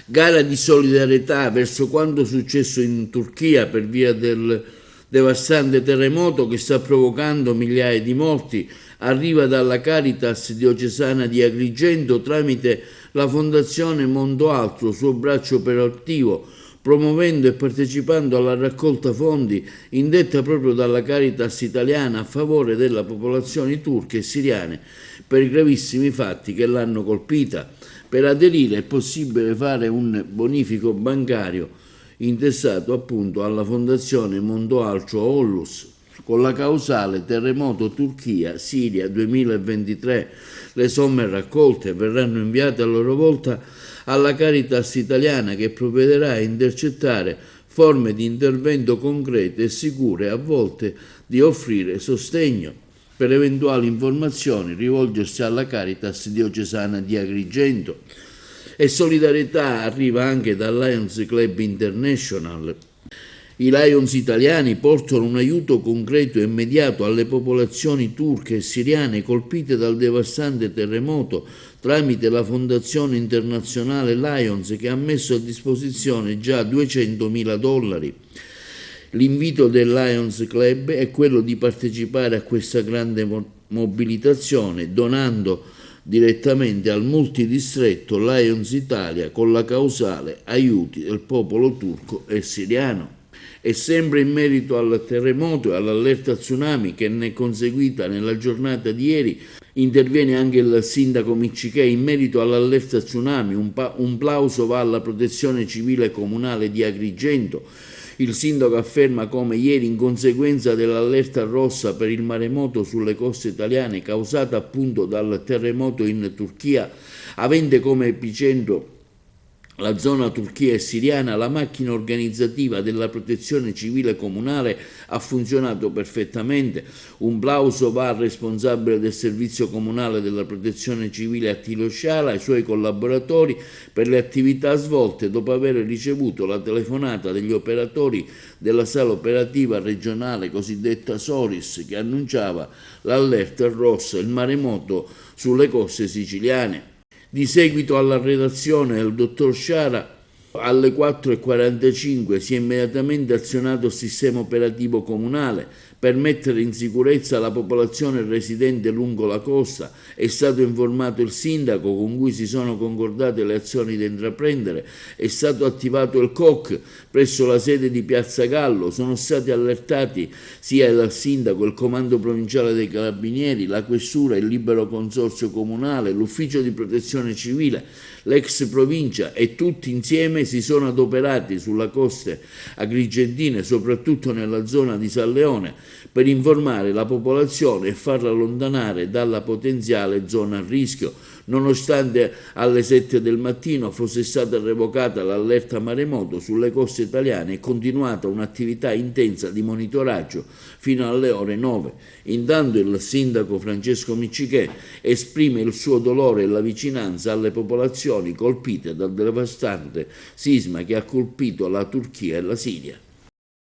Gara di solidarietà verso quanto successo in Turchia per via del devastante terremoto che sta provocando migliaia di morti arriva dalla Caritas diocesana di Agrigento tramite la Fondazione Mondo Altro, suo braccio operativo, promuovendo e partecipando alla raccolta fondi indetta proprio dalla Caritas italiana a favore della popolazione turca e siriane per i gravissimi fatti che l'hanno colpita. Per aderire è possibile fare un bonifico bancario intestato appunto alla Fondazione Mondo Altro Ollus con la causale terremoto Turchia-Siria 2023. Le somme raccolte verranno inviate a loro volta alla Caritas italiana che provvederà a intercettare forme di intervento concrete e sicure, a volte di offrire sostegno. Per eventuali informazioni rivolgersi alla Caritas diocesana di Agrigento. E solidarietà arriva anche dal Lions Club International. I Lions italiani portano un aiuto concreto e immediato alle popolazioni turche e siriane colpite dal devastante terremoto tramite la Fondazione Internazionale Lions che ha messo a disposizione già $200.000. L'invito del Lions Club è quello di partecipare a questa grande mobilitazione donando direttamente al multidistretto Lions Italia con la causale aiuti del popolo turco e siriano. E sempre in merito al terremoto e all'allerta tsunami che ne è conseguita nella giornata di ieri, interviene anche il sindaco Miccichè in merito all'allerta tsunami. Un plauso va alla protezione civile comunale di Agrigento. Il sindaco afferma come ieri, in conseguenza dell'allerta rossa per il maremoto sulle coste italiane causata appunto dal terremoto in Turchia, avente come epicentro la zona Turchia e siriana, la macchina organizzativa della protezione civile comunale ha funzionato perfettamente. Un plauso va al responsabile del servizio comunale della protezione civile Attilio Sciala e ai suoi collaboratori per le attività svolte dopo aver ricevuto la telefonata degli operatori della sala operativa regionale cosiddetta SORIS che annunciava l'allerta rossa, il maremoto sulle coste siciliane. Di seguito alla redazione del dottor Sciara, alle 4:45 si è immediatamente azionato il sistema operativo comunale per mettere in sicurezza la popolazione residente lungo la costa. È stato informato il sindaco con cui si sono concordate le azioni da intraprendere, è stato attivato il COC presso la sede di Piazza Gallo, sono stati allertati sia il sindaco, il comando provinciale dei carabinieri, la questura, il libero consorzio comunale, l'ufficio di protezione civile, l'ex provincia e tutti insieme si sono adoperati sulla costa agrigentine, soprattutto nella zona di San Leone, per informare la popolazione e farla allontanare dalla potenziale zona a rischio. Nonostante alle 7 del mattino fosse stata revocata l'allerta maremoto sulle coste italiane, è continuata un'attività intensa di monitoraggio fino alle ore 9. Intanto il sindaco Francesco Miccichè esprime il suo dolore e la vicinanza alle popolazioni colpite dal devastante sisma che ha colpito la Turchia e la Siria.